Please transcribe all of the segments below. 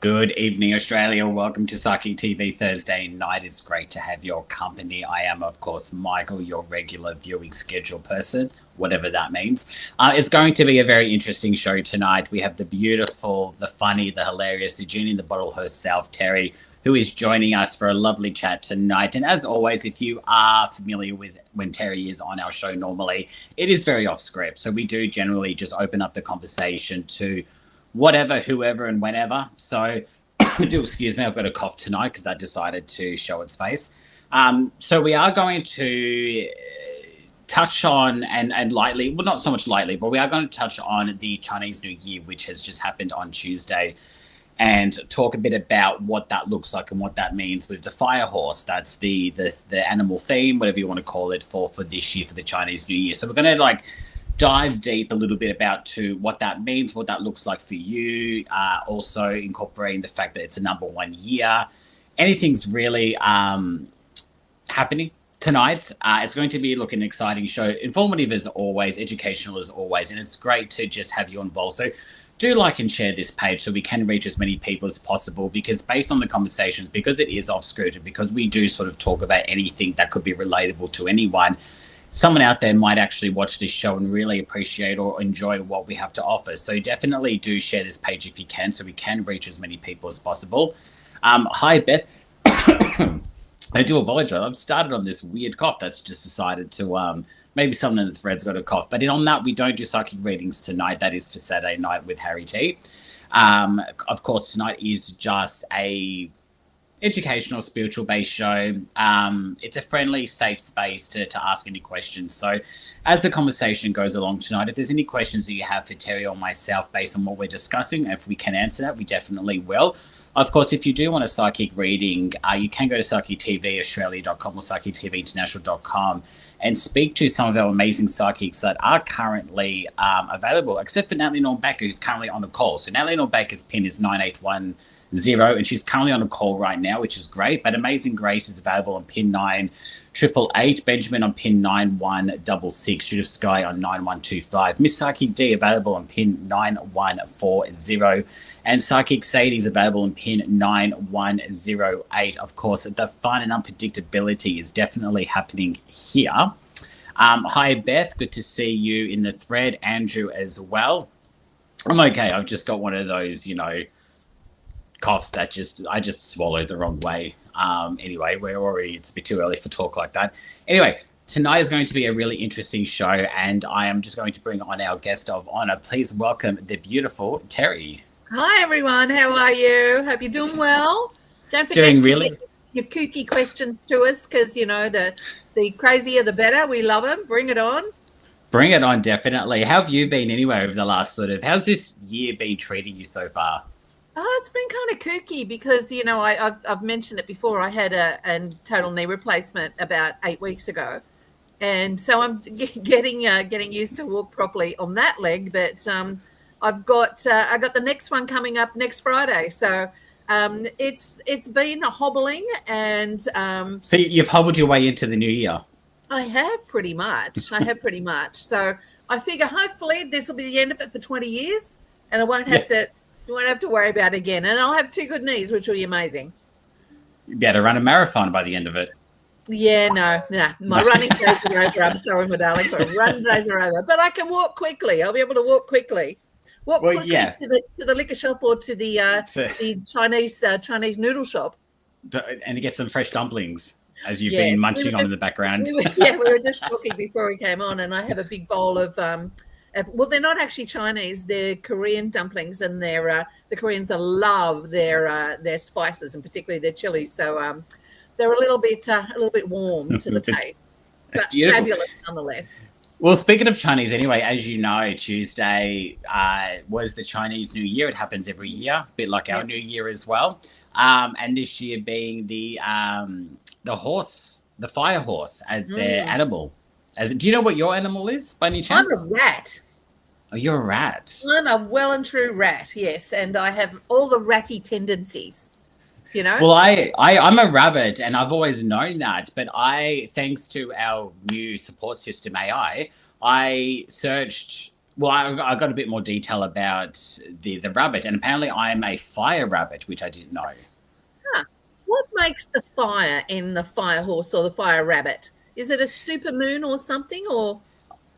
Good evening, Australia. Welcome to Psychic TV Thursday night. It's great to have your company. I am, of course, Michael, your regular viewing schedule person, whatever that means. It's going to be a very interesting show tonight. We have the beautiful, the funny, the hilarious, the genie in the bottle herself, Terri, who is joining us for a lovely chat tonight. And as always, if you are familiar with when Terri is on our show normally, it is very off script. So we do generally just open up the conversation to whatever, whoever, and whenever. So, do excuse me, I've got a cough tonight because that decided to show its face. So we are going to touch on and lightly, well, not so much lightly, but we are going to touch on the Chinese New Year, which has just happened on Tuesday, and talk a bit about what that looks like and what that means with the fire horse. That's the animal theme, whatever you want to call it, for this year for the Chinese New Year. So we're going to dive deep a little bit about to what that means, what that looks like for you, also incorporating the fact that it's a number 1 year. Anything's really happening tonight. It's going to be an exciting show, informative as always, educational as always, and it's great to just have you involved. So do like and share this page so we can reach as many people as possible, because based on the conversations, because it is off script, and because we do sort of talk about anything that could be relatable to anyone, someone out there might actually watch this show and really appreciate or enjoy what we have to offer. So definitely do share this page if you can, so we can reach as many people as possible. Hi, Beth. I do apologize. I've started on this weird cough that's just decided to, maybe someone in the thread's got a cough. But on that, we don't do psychic readings tonight. That is for Saturday night with Harry T. Of course, tonight is just a educational, spiritual based show. It's a friendly, safe space to ask any questions. So as the conversation goes along tonight, if there's any questions that you have for Terri or myself based on what we're discussing, if we can answer that, we definitely will. Of course, if you do want a psychic reading, you can go to psychictvaustralia.com or psychictvinternational.com and speak to some of our amazing psychics that are currently available, except for Natalie Norbacker, who's currently on the call. So Natalie Norbacker's pin is 9810, and she's currently on a call right now, which is great. But Amazing Grace is available on pin 9888, Benjamin on pin 9166, Judith Sky on 9125, Miss Psychic D available on pin 9140, and Psychic Sadie is available on pin 9108. Of course, the fun and unpredictability is definitely happening here. Hi, Beth. Good to see you in the thread. Andrew as well. I'm okay. I've just got one of those, coughs that I just swallowed the wrong way. Anyway, it's a bit too early for talk like that. Anyway, tonight is going to be a really interesting show, and I am just going to bring on our guest of honor. Please welcome the beautiful Terri. Hi, everyone. How are you? Hope you're doing well. Don't forget Doing to really get your kooky questions to us, because, the crazier the better. We love them. Bring it on. Bring it on, definitely. How have you been anyway over the last how's this year been treating you so far? Oh, it's been kind of kooky because, I've mentioned it before. I had a total knee replacement about 8 weeks ago. And so I'm getting used to walk properly on that leg. But I got the next one coming up next Friday. So it's been hobbling. And so you've hobbled your way into the new year. I have pretty much. So I figure hopefully this will be the end of it for 20 years, and I won't have to. You won't have to worry about it again. And I'll have 2 good knees, which will be amazing. You'll be able to run a marathon by the end of it. Yeah, no. My running days are over. I'm sorry, my darling, but running days are over. But I can walk quickly. I'll be able to walk quickly. Quickly to the liquor shop or to the Chinese noodle shop. And to get some fresh dumplings, as you've been munching on in the background. We were just talking before we came on, and I have a big bowl of well, they're not actually Chinese; they're Korean dumplings, and the Koreans love their spices, and particularly their chilies. So they're a little bit warm to the taste, but fabulous nonetheless. Well, speaking of Chinese, anyway, as you know, Tuesday was the Chinese New Year. It happens every year, a bit like our New Year as well. And this year being the horse, the fire horse, as their animal. Do you know what your animal is, by any chance? I'm a rat. Oh, you're a rat. I'm a well and true rat, yes, and I have all the ratty tendencies. Well, I'm a rabbit, and I've always known that. But thanks to our new support system AI, I searched well, I got a bit more detail about the rabbit, and apparently I am a fire rabbit, which I didn't know. Huh. What makes the fire in the fire horse or the fire rabbit? Is it a super moon or something? Or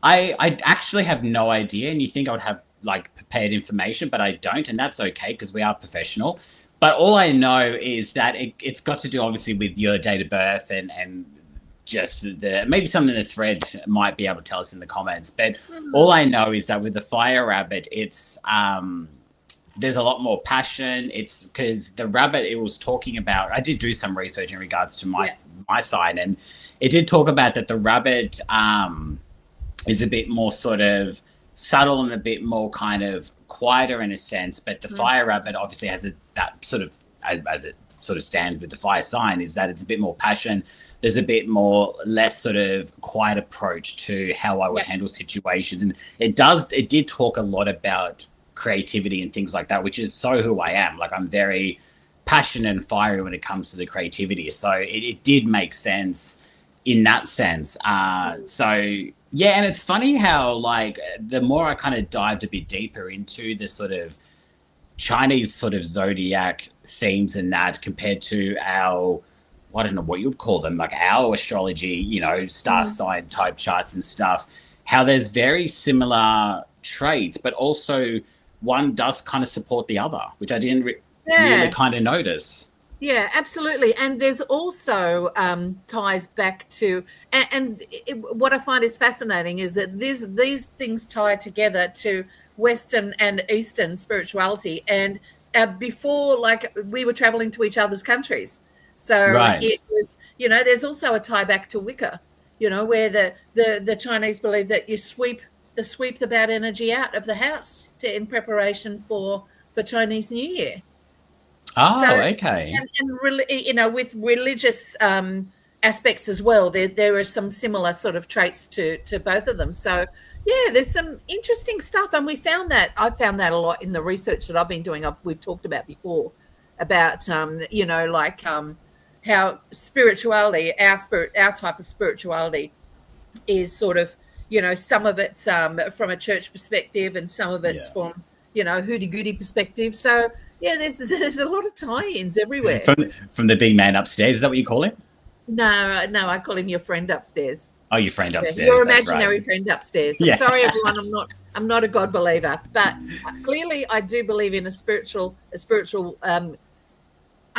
I actually have no idea, and you think I would have like prepared information, but I don't, and that's okay because we are professional. But all I know is that it's got to do obviously with your date of birth and just the maybe someone in the thread might be able to tell us in the comments. But all I know is that with the fire rabbit, it's there's a lot more passion. It's because the rabbit it was talking about. I did do some research in regards to my side, and it did talk about that the rabbit is a bit more sort of subtle and a bit more kind of quieter in a sense. But the fire rabbit obviously has that sort of, as it sort of stands with the fire sign, is that it's a bit more passion. There's a bit more less sort of quiet approach to how I would handle situations. And it did talk a lot about creativity and things like that, which is so who I am. Like I'm very passionate and fiery when it comes to the creativity. So it did make sense in that sense. So yeah, and it's funny how like the more I kind of dived a bit deeper into the sort of Chinese sort of zodiac themes and that compared to our, I don't know what you would call them, like our astrology, you know, star sign type charts and stuff, how there's very similar traits, but also one does kind of support the other, which I didn't really kind of notice. Yeah, absolutely. And there's also ties back to, what I find is fascinating is that these things tie together to Western and Eastern spirituality. And before, like, we were traveling to each other's countries. So it was, you know, there's also a tie back to Wicca, you know, where the Chinese believe that you sweep the bad energy out of the house in preparation for Chinese New Year. Oh, so, okay. And really, you know, with religious aspects as well, there are some similar sort of traits to both of them. So, yeah, there's some interesting stuff, and I found that a lot in the research that I've been doing. We've talked about before about you know, like how spirituality, our type of spirituality, is sort of, you know, some of it's from a church perspective, and some of it's from, you know, hooty-goody perspective. So. Yeah, there's a lot of tie-ins everywhere. From the big man upstairs, is that what you call him? No, I call him your friend upstairs. Oh, your friend upstairs. Your imaginary friend upstairs. I'm sorry, everyone. I'm not a God believer, but clearly I do believe in a spiritual, I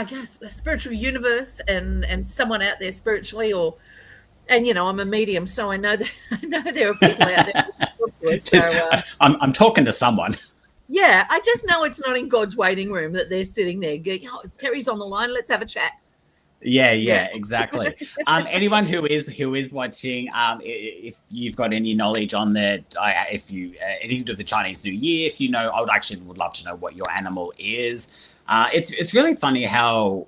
guess, a spiritual universe and someone out there spiritually, and you know, I'm a medium, so I know there are people out there. So, I'm talking to someone. Yeah, I just know it's not in God's waiting room that they're sitting there going, oh, Terry's on the line, let's have a chat. Yeah, exactly. Anyone who is watching, if you've got any knowledge on that, anything to do with the Chinese New Year, if you know, I would love to know what your animal is. It's really funny how,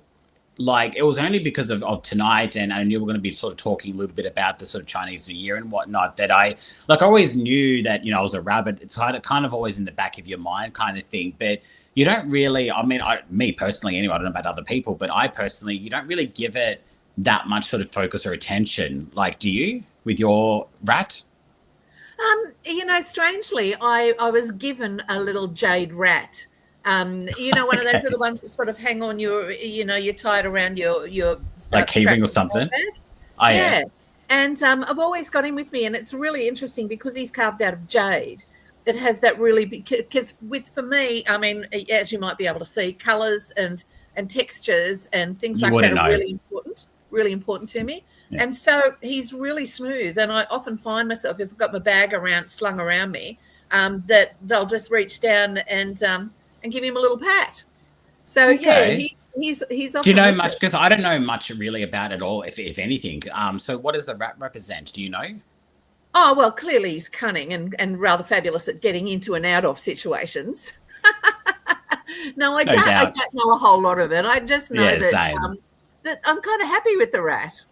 like, it was only because of tonight, and I knew we were going to be sort of talking a little bit about the sort of Chinese New Year and whatnot, that I always knew that, you know, I was a rabbit. It's kind of always in the back of your mind kind of thing, but you don't really, I mean, me personally anyway, I don't know about other people, but I personally, you don't really give it that much sort of focus or attention. Like, do you with your rat? You know, strangely, I was given a little jade rat. You know, one of those little ones that sort of hang on your, you know, you tie it around your like keyring or something. Oh, yeah. And I've always got him with me, and it's really interesting because he's carved out of jade. It has that really, because for me, I mean, as you might be able to see, colours and textures and things like that are really important to me. Yeah. And so he's really smooth, and I often find myself, if I've got my bag slung around me, that they'll just reach down and give him a little pat. So he's. Do you know much? Because I don't know much really about it all, if anything. So what does the rat represent? Do you know? Oh, well, clearly he's cunning and rather fabulous at getting into and out of situations. No, I don't know a whole lot of it. I just know that I'm kind of happy with the rat.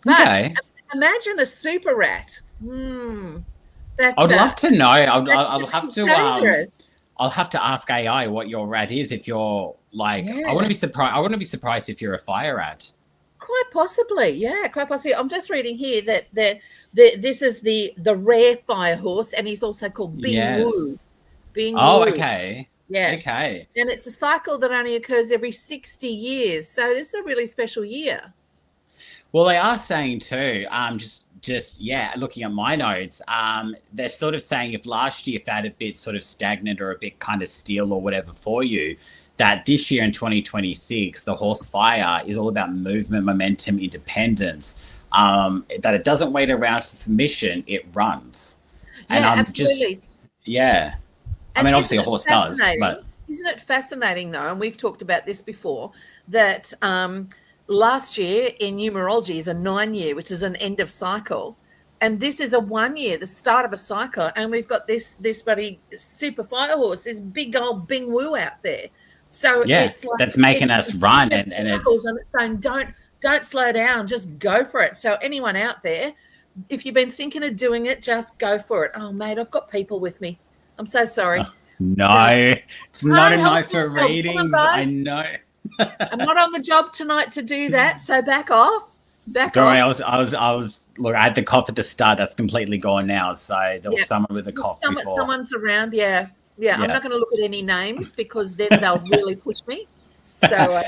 But imagine a super rat. I'd love to know. I'll have to. I'll have to ask AI what your rat is. If you're like, I wouldn't be surprised if you're a fire rat. Quite possibly, yeah, quite possibly. I'm just reading here that this is the rare fire horse, and he's also called Bing Yes. Wu. Bing Oh, Wu, okay. yeah. Okay. And it's a cycle that only occurs every 60 years. So this is a really special year. Well, they are saying too, just yeah, looking at my notes, they're sort of saying if last year felt a bit sort of stagnant or a bit kind of still or whatever for you, that this year in 2026, the horse fire is all about movement, momentum, independence. That it doesn't wait around for permission, it runs. And Yeah, I'm absolutely. yeah. I And mean, obviously isn't a it horse does, fascinating? but Isn't it fascinating though? And we've talked about this before, that last year in numerology is a 9-year, which is an end of cycle. And this is a 1 year, the start of a cycle. And we've got this bloody super fire horse, this big old Bing Wu out there. So yeah, it's like that's making us run, and it's on its own. Don't slow down, just go for it. So anyone out there, if you've been thinking of doing it, just go for it. Oh mate, I've got people with me. I'm so sorry. no, it's not a night for yourselves. Come on, readings. I guys. know. I'm not on the job tonight to do that, so back off. Back Don't worry, off. I was. Look, I had the cough at the start. That's completely gone now. So there was someone with a cough before. Someone's around. Yeah. I'm not going to look at any names because then they'll really push me. So,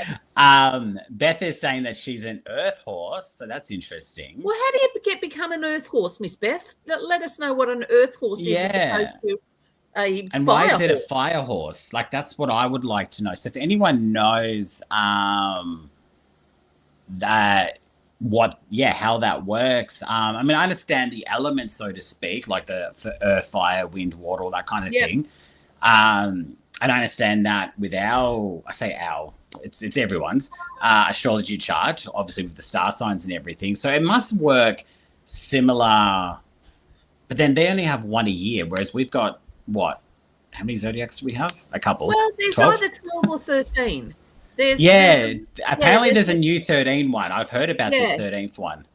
Beth is saying that she's an earth horse, so that's interesting. Well, how do you become an earth horse, Miss Beth? Let us know what an earth horse is as opposed to a and fire why is it horse. a fire horse? Like, that's what I would like to know. So if anyone knows that how that works. I mean, I understand the elements, so to speak, like for earth, fire, wind, water, all that kind of thing. And I understand that with it's everyone's astrology chart, obviously with the star signs and everything. So it must work similar, but then they only have one a year, whereas we've got what? How many zodiacs do we have? A couple. Well, there's 12? either 12 or 13. Apparently there's a new 13 one. I've heard about this 13th one.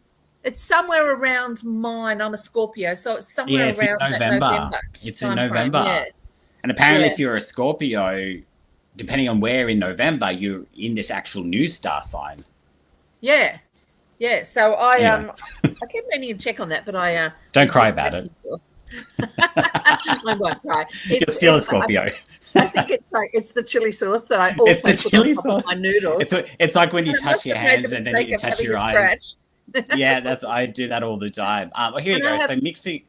It's somewhere around mine. I'm a Scorpio, so it's somewhere it's around in November. It's in November. Yeah. And apparently if you're a Scorpio, depending on where in November, you're in this actual new star sign. Yeah. Yeah. So I keep meaning to check on that, but I don't cry about it. I won't cry. You're still a Scorpio. I think it's the chili sauce that I also put on top of my noodles. It's like when you touch your hands and then you touch your eyes. Yeah, I do that all the time. Well, here you go. So mixing.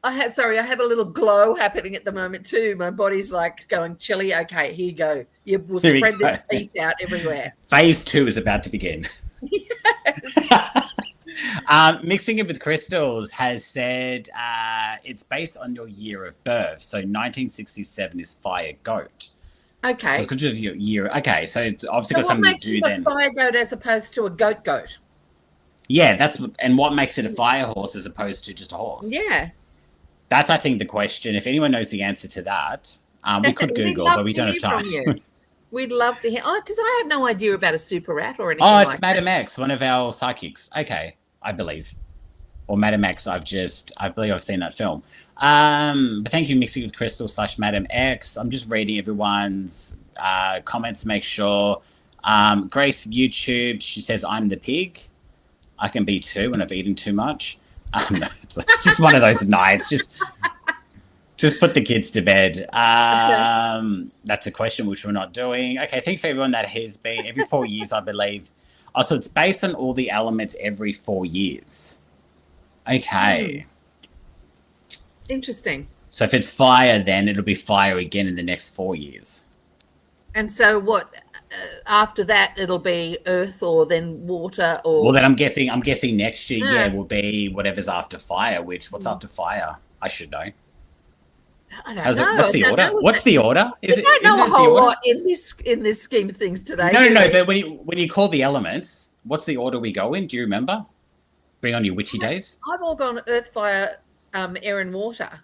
I have a little glow happening at the moment too. My body's like going chilly. Okay, here you go. You will spread this heat out everywhere. Phase 2 is about to begin. Yes. Mixing it with crystals has said it's based on your year of birth. So 1967 is fire goat. Okay. So it's good to have your year. Okay, so it's obviously got something to do then. What makes it a fire goat as opposed to a goat? Yeah, and what makes it a fire horse as opposed to just a horse? Yeah. That's, I think, the question. If anyone knows the answer to that, we could Google, but we don't have time. We'd love to hear. Oh, because I had no idea about a super rat or anything. Oh, it's Madam X, one of our psychics. Okay, I believe. Or Madam X, I believe I've seen that film. But thank you, Mixing with Crystal / Madam X. I'm just reading everyone's comments to make sure. Grace from YouTube, she says, I'm the pig. I can be too when I've eaten too much. No, it's just one of those nights. Just put the kids to bed. That's a question which we're not doing. Okay, thank you for everyone that has been. Every 4 years, I believe. Also, it's based on all the elements every 4 years. Okay. Interesting. So if it's fire, then it'll be fire again in the next 4 years. And so what, after that, it'll be earth or then water or... Well, then I'm guessing next year, will be whatever's after fire, what's after fire? I should know. I don't know. What's the order? What's the order? I don't know a whole lot in this scheme of things today. No. But when you call the elements, what's the order we go in? Do you remember? Bring on your witchy days. I've all gone earth, fire, air, and water.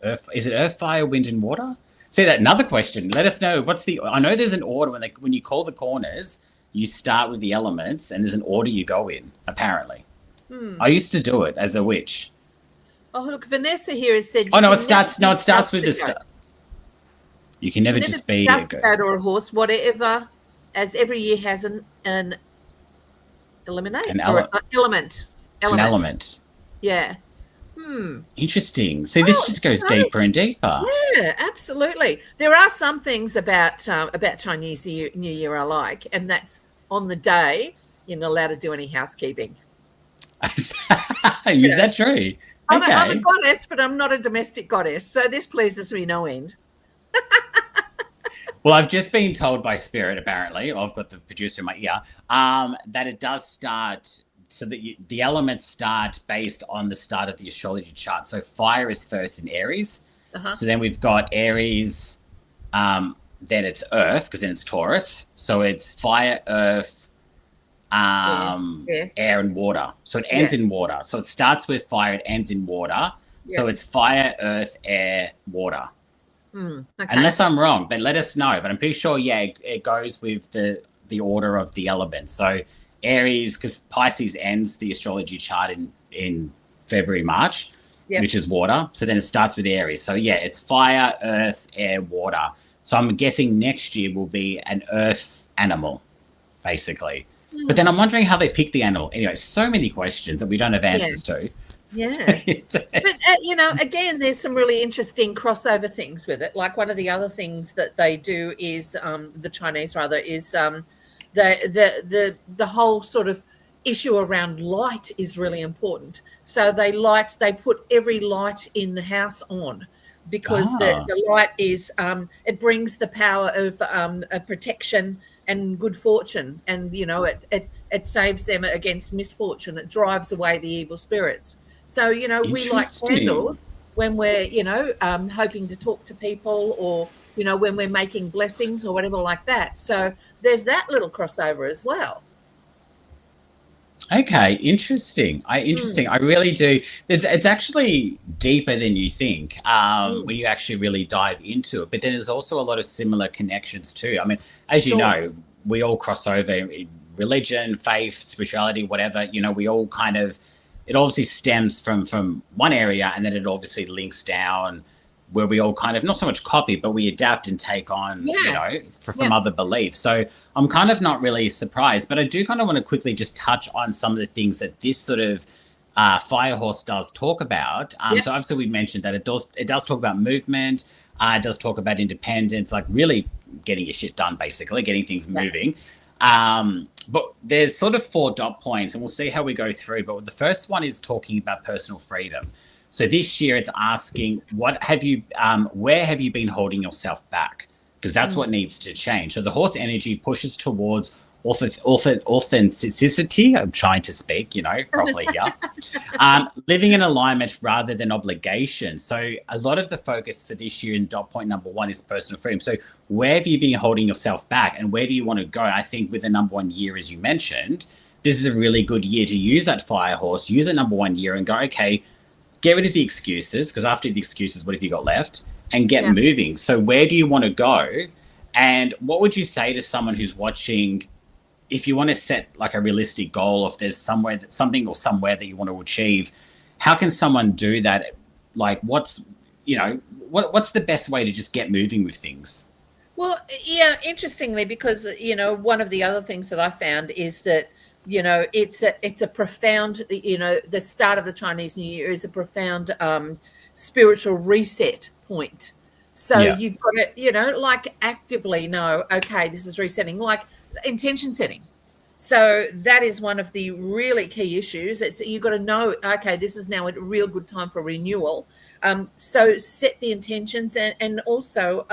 Is it earth, fire, wind, and water? See, that another question. Let us know I know there's an order when you call the corners, you start with the elements, and there's an order you go in. Apparently, I used to do it as a witch. Oh, look, Vanessa here has said. It starts with the start. You can never just be a goat or a horse, whatever, as every year has an eliminate An, or ele- element. an Element. element. Yeah. Interesting. See, this Well, just goes deeper and deeper. yeah, absolutely. There are some things about Chinese New Year I like, and that's on the day you're not allowed to do any housekeeping. You Is know, that true? I'm a Okay. goddess, but I'm not a domestic goddess, so this pleases me no end. Well, I've just been told by Spirit, apparently, I've got the producer in my ear, that it does start, so that the elements start based on the start of the astrology chart. So fire is first in Aries. Uh-huh. So then we've got Aries, then it's Earth, because then it's Taurus. So it's fire, Earth, Yeah. air, and water. So it Yeah. ends in water. So it starts with fire, it ends in water. So Yeah. it's fire, earth, air, water. Okay. Unless I'm wrong, but let us know. But I'm pretty sure, yeah, it goes with the order of the elements. So Aries, because Pisces ends the astrology chart in February, March, Yep. which is water. So then it starts with Aries. So yeah, it's fire, earth, air, water. So I'm guessing next year will be an earth animal, basically. But then I'm wondering how they pick the animal. Anyway, so many questions that we don't have answers to. Yeah. But, again, there's some really interesting crossover things with it. Like one of the other things that they do is the Chinese rather is the whole sort of issue around light is really important. So they put every light in the house on because the light is it brings the power of protection and good fortune, and it saves them against misfortune. It drives away the evil spirits. So we light candles when we're hoping to talk to people, or when we're making blessings or whatever like that. So there's that little crossover as well. Okay, interesting. I really do. It's actually deeper than you think when you actually really dive into it. But then there's also a lot of similar connections too. I mean, as you know, we all cross over in religion, faith, spirituality, whatever. We all kind of, it obviously stems from one area, and then it obviously links down where we all kind of not so much copy, but we adapt and take on, from other beliefs. So I'm kind of not really surprised, but I do kind of want to quickly just touch on some of the things that this sort of fire horse does talk about. So obviously we mentioned that it does talk about movement. It does talk about independence, like really getting your shit done, basically getting things moving. But there's sort of 4 dot points, and we'll see how we go through. But the first one is talking about personal freedom. So this year it's asking, where have you been holding yourself back? Because that's what needs to change. So the horse energy pushes towards authenticity. I'm trying to speak, properly here. Living in alignment rather than obligation. So a lot of the focus for this year in dot point number 1 is personal freedom. So where have you been holding yourself back, and where do you want to go? I think with the number 1 year, as you mentioned, this is a really good year to use that fire horse, use a number 1 year and go, okay, get rid of the excuses, because after the excuses, what have you got left? And get moving. So where do you want to go? And what would you say to someone who's watching, if you want to set like a realistic goal, if there's somewhere that you want to achieve, how can someone do that? Like what's the best way to just get moving with things? Well, yeah, interestingly, because one of the other things that I found is that it's a profound, the start of the Chinese New Year is a profound spiritual reset point. So you've got to, like actively know, okay, this is resetting, like intention setting. So that is one of the really key issues. You've got to know, okay, this is now a real good time for renewal. So set the intentions, and also,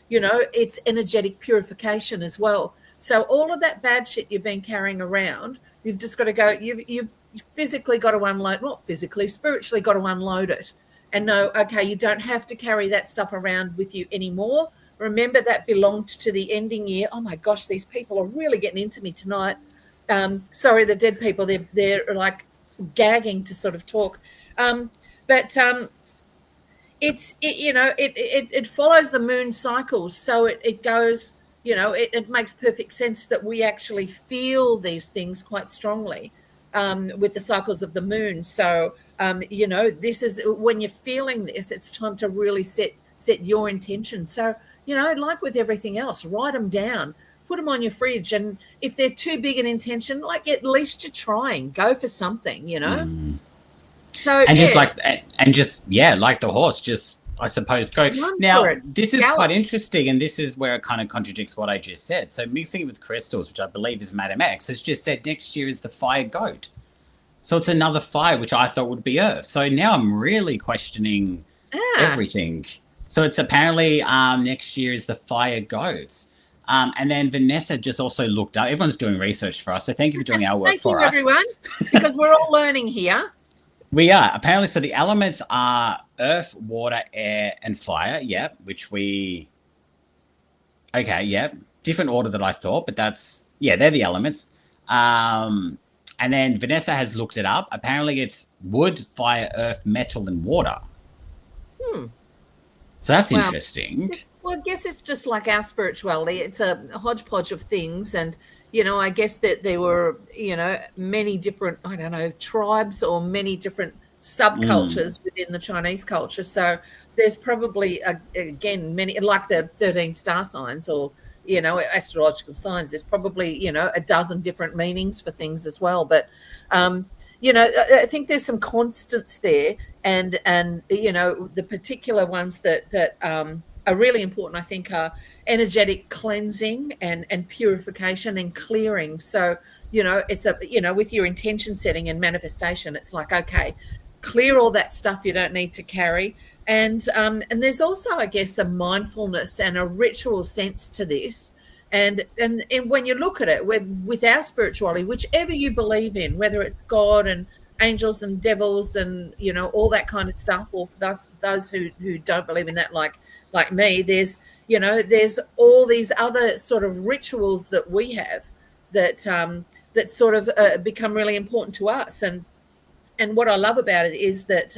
it's energetic purification as well. So all of that bad shit you've been carrying around, you've just got to go, you've physically got to unload, not physically, spiritually got to unload it and know, okay, you don't have to carry that stuff around with you anymore. Remember that belonged to the ending year. Oh my gosh, these people are really getting into me tonight. Sorry, the dead people, they're like gagging to sort of talk. But it follows the moon cycles. So it goes, it makes perfect sense that we actually feel these things quite strongly with the cycles of the moon. So, this is when you're feeling this, it's time to really set your intention. So, like with everything else, write them down, put them on your fridge. And if they're too big an intention, like at least you're trying. Go for something, you know. So and just like like the horse, just I suppose go. Now this is quite interesting, and this is where it kind of contradicts what I just said. So mixing it with crystals, which I believe is Madam X, has just said next year is the fire goat. So it's another fire, which I thought would be Earth. So now I'm really questioning everything. So it's apparently next year is the fire goats. And then Vanessa just also looked up. Everyone's doing research for us, so thank you for doing our work for us. Thank you, everyone, because we're all learning here. We are. Apparently, so the elements are earth, water, air, and fire. Yeah, which we... Okay, yeah. Different order than I thought, but that's... Yeah, they're the elements. And then Vanessa has looked it up. Apparently, it's wood, fire, earth, metal, and water. So that's interesting. Well, I guess it's just like our spirituality. It's a hodgepodge of things. And, you know, I guess that there were, you know, many different, I don't know, tribes or many different subcultures within the Chinese culture. So there's probably, again, many, like the 13 star signs or, you know, astrological signs. There's probably, you know, a dozen different meanings for things as well. But, you know, I think there's some constants there. And you know, the particular ones that are really important, I think, are energetic cleansing and purification and clearing. So, you know, it's with your intention setting and manifestation, it's like, okay, clear all that stuff you don't need to carry. And there's also, I guess, a mindfulness and a ritual sense to this. And when you look at it with our spirituality, whichever you believe in, whether it's God and angels and devils and, you know, all that kind of stuff, or for those who don't believe in that, like me, there's all these other sort of rituals that we have that sort of become really important to us. And what I love about it is that,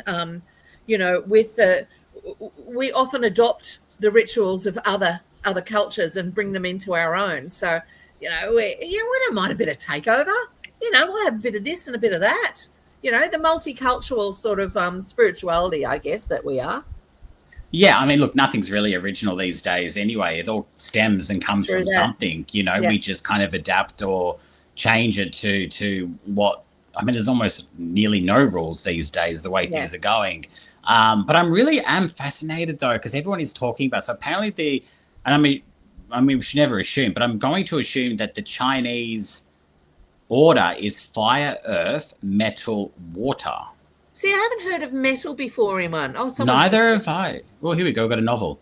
you know, we often adopt the rituals of other cultures and bring them into our own. So, you know, we don't mind a bit of takeover. You know, we'll have a bit of this and a bit of that. You know, the multicultural sort of spirituality, I guess, that we are. Yeah, I mean, look, nothing's really original these days anyway. It all stems and comes from something, you know. We just kind of adapt or change it to what, I mean, there's almost nearly no rules these days, the way things are going. But I'm fascinated, though, because everyone is talking about, so apparently I mean, we should never assume, but I'm going to assume that the Chinese order is fire, earth, metal, water. See, I haven't heard of metal before, Iman. Oh, neither have I. Well, here we go. We've got a novel.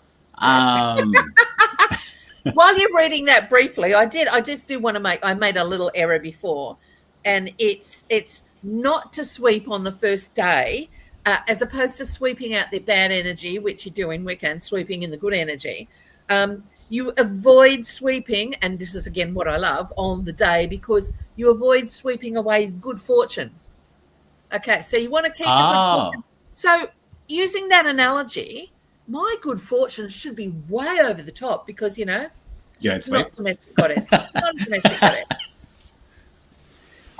While you're reading that briefly, I just do want to I made a little error before, and it's not to sweep on the first day, as opposed to sweeping out the bad energy, which you do in Wicca, and sweeping in the good energy. You avoid sweeping, and this is again what I love, on the day, because you avoid sweeping away good fortune. Okay, so you want to keep the good fortune. So using that analogy, my good fortune should be way over the top because, you know, you don't sweep. Not domestic goddess. Not domestic goddess.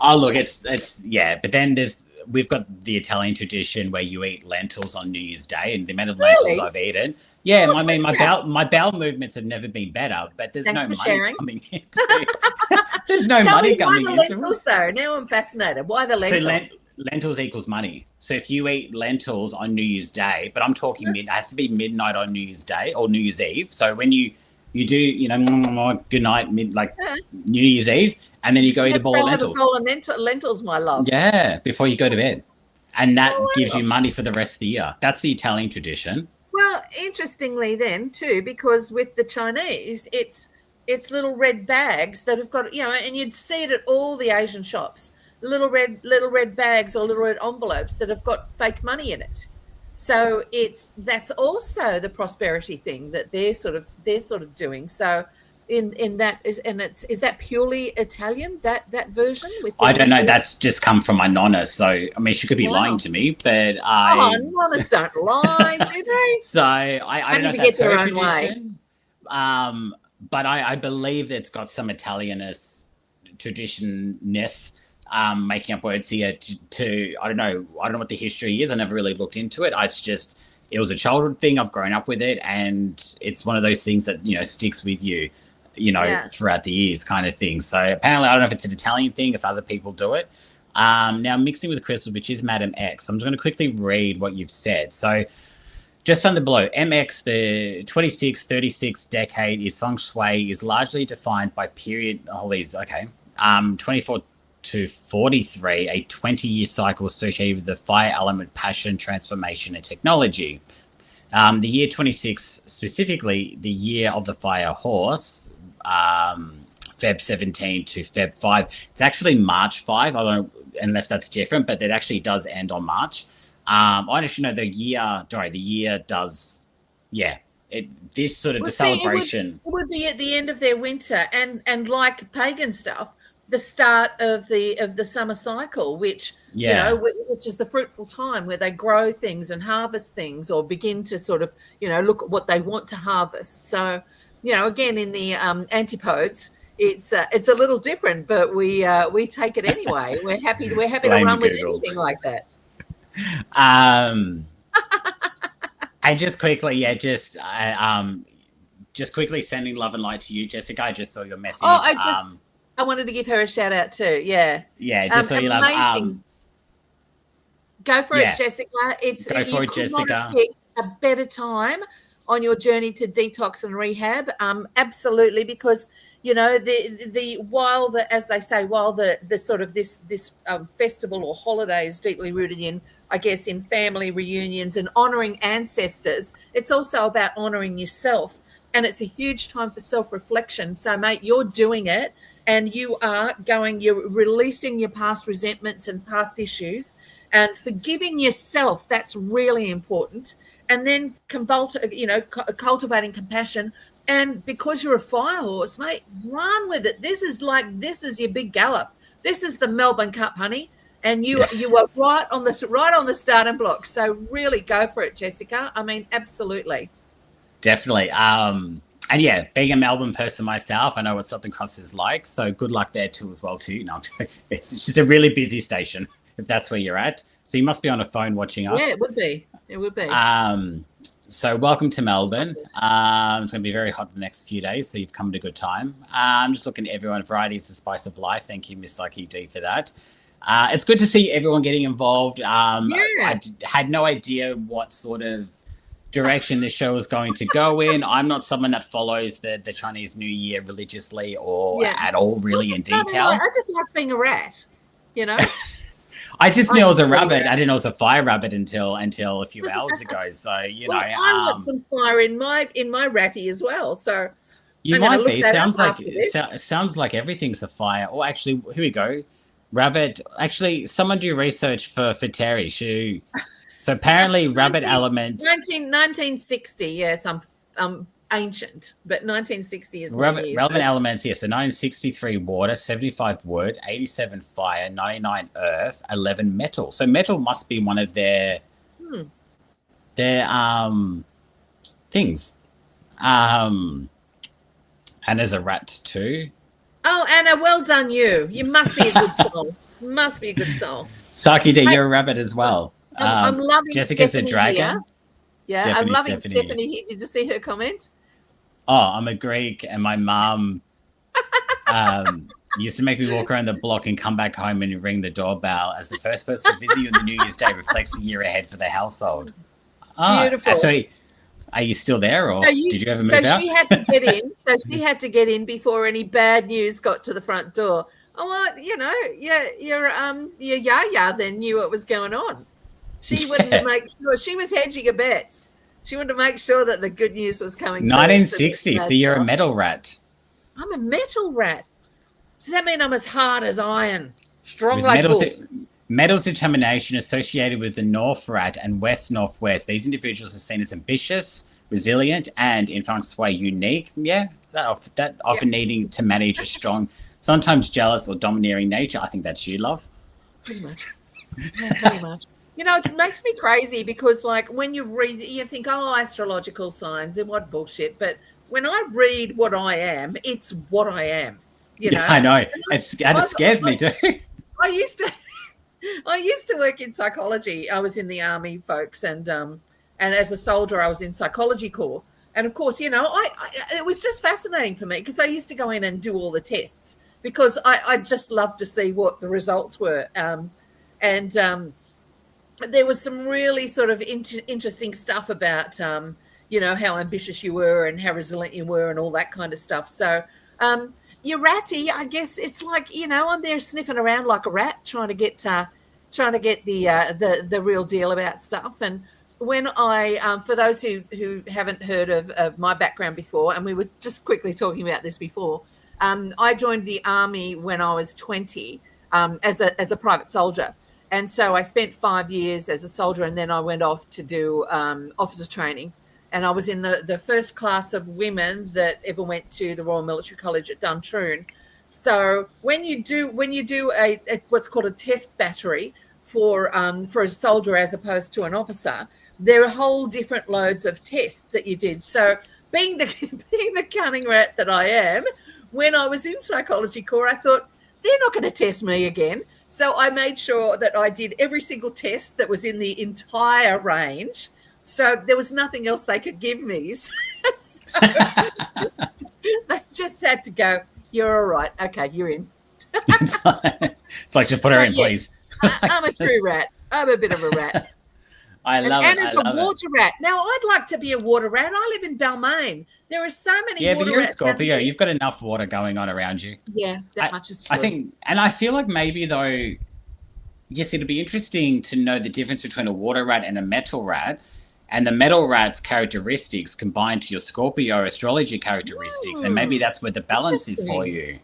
Oh, look, it's but then we've got the Italian tradition where you eat lentils on New Year's Day, and the amount of lentils I've eaten. Yeah, I mean, my bowel movements have never been better, but there's no money coming into it. There's no money coming into it. Why the lentils, though? Now I'm fascinated. Why the lentils? So lentils equals money. So if you eat lentils on New Year's Day, but I'm talking it has to be midnight on New Year's Day or New Year's Eve. So when you do, you know, good night, New Year's Eve, and then you go eat a bowl of lentils. Have a bowl of lentils, my love. Yeah, before you go to bed. And that gives you money for the rest of the year. That's the Italian tradition. Well, interestingly then too, because with the Chinese, it's little red bags that have got, you know, and you'd see it at all the Asian shops, little red bags or little red envelopes that have got fake money in it. So that's also the prosperity thing that they're sort of doing. So in that is that purely Italian, that version? I don't know. That's just come from my nonna. So I mean, she could be lying to me, but nonnas don't lie, do they? So I don't know if that's her tradition. But I believe that it's got some Italianist traditionness, making up words here to I don't know what the history is. I never really looked into it. It was a childhood thing. I've grown up with it, and it's one of those things that, you know, sticks with you. throughout the years kind of thing. So apparently, I don't know if it's an Italian thing, if other people do it. Now, mixing with crystals, which is Madam X. I'm just going to quickly read what you've said. So just from the below, MX, the 26-36 decade is feng shui is largely defined by period, 24 to 43, a 20-year cycle associated with the fire element, passion, transformation, and technology. The year 26, specifically the year of the fire horse, Feb 17 to Feb 5. It's actually March 5. I don't know, unless that's different, but it actually does end on March. I actually know the year does, this sort of the celebration. It would be at the end of their winter, and like pagan stuff, the start of the summer cycle, which which is the fruitful time where they grow things and harvest things, or begin to sort of look at what they want to harvest. So again, in the antipodes, it's a little different, but we take it anyway. We're happy to run with anything like that. And just quickly, just quickly sending love and light to you, Jessica. I just saw your message. I wanted to give her a shout out too. Yeah. Yeah, just so you love. Go for it, Jessica. Go for it, Jessica. A better time on your journey to detox and rehab. Absolutely, because while the sort of this festival or holiday is deeply rooted in, I guess, in family reunions and honoring ancestors, it's also about honoring yourself, and it's a huge time for self-reflection. So, mate, you're doing it, and you're releasing your past resentments and past issues, and forgiving yourself. That's really important. And then cultivating compassion. And because you're a fire horse, mate, run with it. This is your big gallop. This is the Melbourne Cup, honey. And you were right on the starting block. So really go for it, Jessica. I mean, absolutely. Definitely. And yeah, being a Melbourne person myself, I know what Southern Cross is like. So good luck there too as well too. No, it's just a really busy station if that's where you're at. So you must be on a phone watching us. Yeah, it would be. It would be. So welcome to Melbourne. It's going to be very hot the next few days, so you've come at a good time. I'm just looking at everyone. Variety is the spice of life. Thank you, Miss Psyche D, for that. It's good to see everyone getting involved. I had no idea what sort of direction this show is going to go in. I'm not someone that follows the Chinese New Year religiously or at all really in detail. I just like being a rat, I just knew it was a rabbit. I didn't know it was a fire rabbit until a few hours ago. So I want some fire in my ratty as well. So you might be. Sounds like everything's a fire. Or actually, here we go. Rabbit. Actually, someone do research for Terri. So apparently, rabbit element. 1960. Yes, I'm ancient, but 1960 is relevant elements. Yes, so 1963 water, 75 wood, 87 fire, 99 earth, 11 metal. So metal must be one of their things. And there's a rat too. Oh, Anna, well done you. You must be a good soul. Saki D, you're a rabbit as well. I'm loving Jessica's Stephanie a dragon. Here. Yeah, I'm loving Stephanie here. Did you see her comment? Oh, I'm a Greek, and my mum used to make me walk around the block and come back home and ring the doorbell as the first person to visit you on the New Year's Day reflects the year ahead for the household. Oh, beautiful. So, are you still there, or did you ever move out? So she had to get in. She had to get in before any bad news got to the front door. Oh, well, your Yaya then knew what was going on. She wanted to make sure she was hedging her bets. She wanted to make sure that the good news was coming. 1960. So you're a metal rat. I'm a metal rat. Does that mean I'm as hard as iron, strong like bull? Metal's determination associated with the North Rat and West Northwest. These individuals are seen as ambitious, resilient, and in feng shui unique. Yeah, that often needing to manage a strong, sometimes jealous or domineering nature. I think that's you, love. Pretty much. Yeah, pretty much. It makes me crazy because, like, when you read, you think, oh, astrological signs and what bullshit. But when I read what I am, it's what I am. Yeah, I know. It scares me too. I used to work in psychology. I was in the army, folks, and as a soldier, I was in psychology corps. And of course, it was just fascinating for me because I used to go in and do all the tests because I just loved to see what the results were. And there was some really sort of interesting stuff about, how ambitious you were and how resilient you were and all that kind of stuff. So you're ratty, I guess it's like, I'm there sniffing around like a rat trying to get the real deal about stuff. And when I, for those who haven't heard of my background before, and we were just quickly talking about this before, I joined the army when I was 20 as a private soldier. And so I spent 5 years as a soldier, and then I went off to do officer training. And I was in the first class of women that ever went to the Royal Military College at Duntroon. So when you do a what's called a test battery for a soldier as opposed to an officer, there are whole different loads of tests that you did. So being the cunning rat that I am, when I was in psychology corps, I thought they're not going to test me again. So I made sure that I did every single test that was in the entire range. So there was nothing else they could give me. So they just had to go, you're all right. Okay, you're in. It's like, just put her in, please. I'm a true rat. I'm a bit of a rat. I love and it. as a water rat. Now, I'd like to be a water rat. I live in Balmain. There are so many water rats. Yeah, but you're a Scorpio. You've got enough water going on around you. Yeah, that much is true. I think, and I feel like maybe though, yes, it'd be interesting to know the difference between a water rat and a metal rat. And the metal rat's characteristics combined to your Scorpio astrology characteristics. And maybe that's where the balance is for you.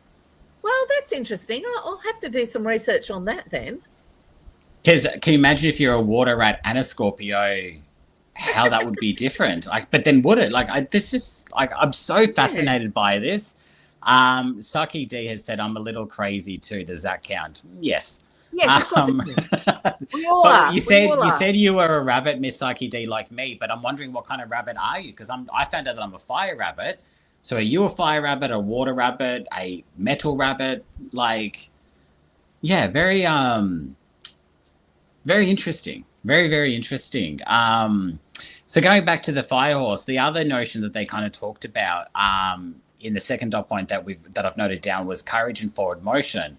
Well, that's interesting. I'll have to do some research on that then. Because can you imagine if you're a water rat and a Scorpio, how that would be different? But then would it? I'm so fascinated by this. Saki D has said, I'm a little crazy too. Does that count? Yes. Yes, of course it can. We all are. You said you were a rabbit, Miss Psyche D, like me, but I'm wondering what kind of rabbit are you? Because I found out that I'm a fire rabbit. So are you a fire rabbit, a water rabbit, a metal rabbit? Very very interesting. Very, very interesting. So going back to the fire horse, the other notion that they kind of talked about in the second dot point that I've noted down was courage and forward motion.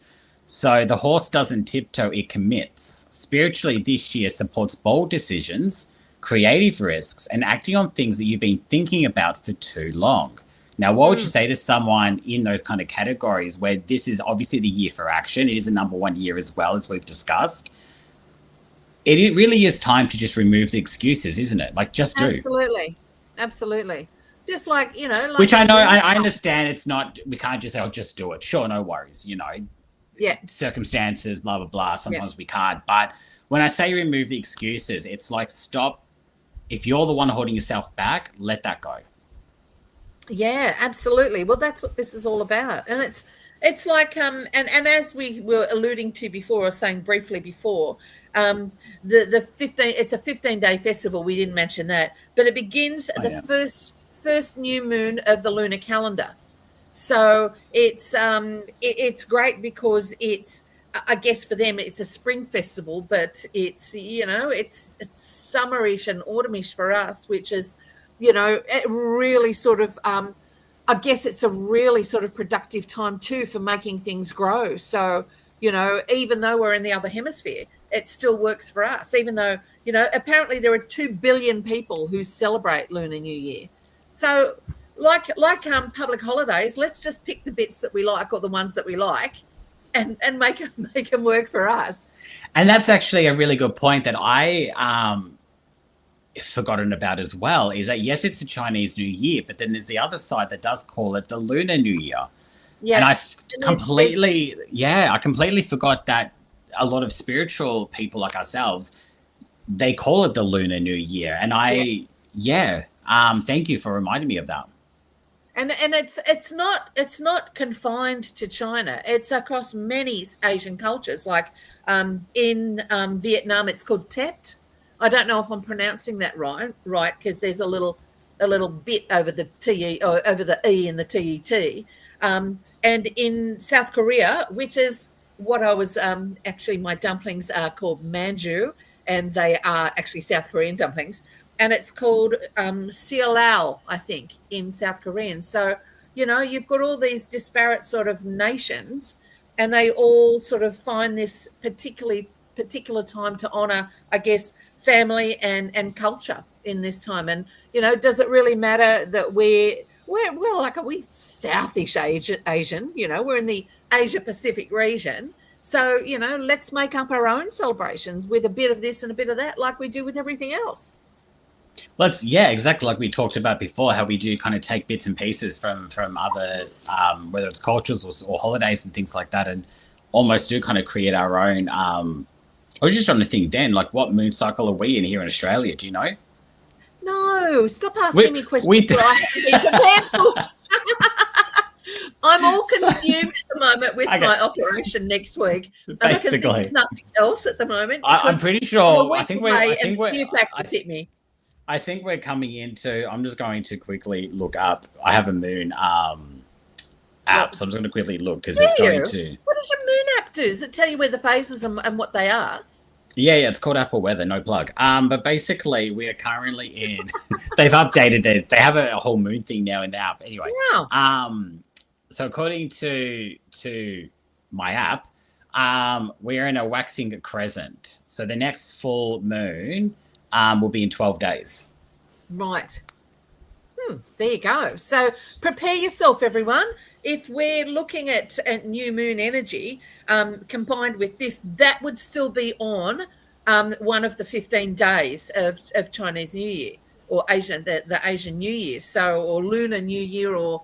So the horse doesn't tiptoe, it commits. Spiritually, this year supports bold decisions, creative risks, and acting on things that you've been thinking about for too long. Now, what would you say to someone in those kind of categories where this is obviously the year for action? It is a number one year as well, as we've discussed. It really is time to just remove the excuses, isn't it? Just do. Absolutely. Just like, which I know, I understand it's not, we can't just say, oh, just do it. Sure, no worries, Yeah. Circumstances, blah, blah, blah. Sometimes we can't. But when I say remove the excuses, it's like stop. If you're the one holding yourself back, let that go. Yeah, absolutely. Well, that's what this is all about. And it's like, and as we were alluding to before, or saying briefly before, it's a 15-day festival. We didn't mention that, but it begins the first new moon of the lunar calendar. So it's great because it's, I guess for them it's a spring festival, but it's it's summerish and autumnish for us, which is it really sort of I guess it's a really sort of productive time too for making things grow. So even though we're in the other hemisphere, it still works for us. Even though apparently there are 2 billion people who celebrate Lunar New Year. So. Like public holidays, let's just pick the bits that we like or the ones that we like and make them work for us. And that's actually a really good point that I forgotten about as well, is that, yes, it's a Chinese New Year, but then there's the other side that does call it the Lunar New Year. Yeah. And I completely forgot that a lot of spiritual people like ourselves, they call it the Lunar New Year. And thank you for reminding me of that. And it's not confined to China. It's across many Asian cultcultures. Like in Vietnam, it's called Tet. I don't know if I'm pronouncing that right, because there's a little bit over the te or over the e in the tet. And in South Korea, which is what I was actually, my dumplings are called manju, and they are actually South Korean dumplings. and it's called Sialao, I think, in South Korean. So, you've got all these disparate sort of nations, and they all sort of find this particular time to honor, I guess, family and culture in this time. And does it really matter that we're like, are we Southeast Asian? We're in the Asia Pacific region. So, let's make up our own celebrations with a bit of this and a bit of that, like we do with everything else. Yeah, exactly, like we talked about before, how we do kind of take bits and pieces from other, whether it's cultures or holidays and things like that, and almost do kind of create our own. I was just trying to think, Dan, like what moon cycle are we in here in Australia? Do you know? No, stop asking me questions. We do. I'm all consumed at the moment with my operation next week. I can think of nothing else at the moment. I'm pretty sure. I think a few factors hit me. I think we're coming into. I'm just going to quickly look up. I have a moon app, so I'm just going to quickly look because it's going to. What does your moon app do? Does it tell you where the phases and what they are? Yeah, it's called Apple Weather, no plug. But basically, we are currently in. They've updated it. They have a whole moon thing now in the app. Anyway, wow. So according to my app, we're in a waxing crescent. So the next full moon will be in 12 days. Right. There you go. So prepare yourself, everyone. If we're looking at new moon energy combined with this, that would still be on one of the 15 days of Chinese New Year, or the Asian New Year, or Lunar New Year, or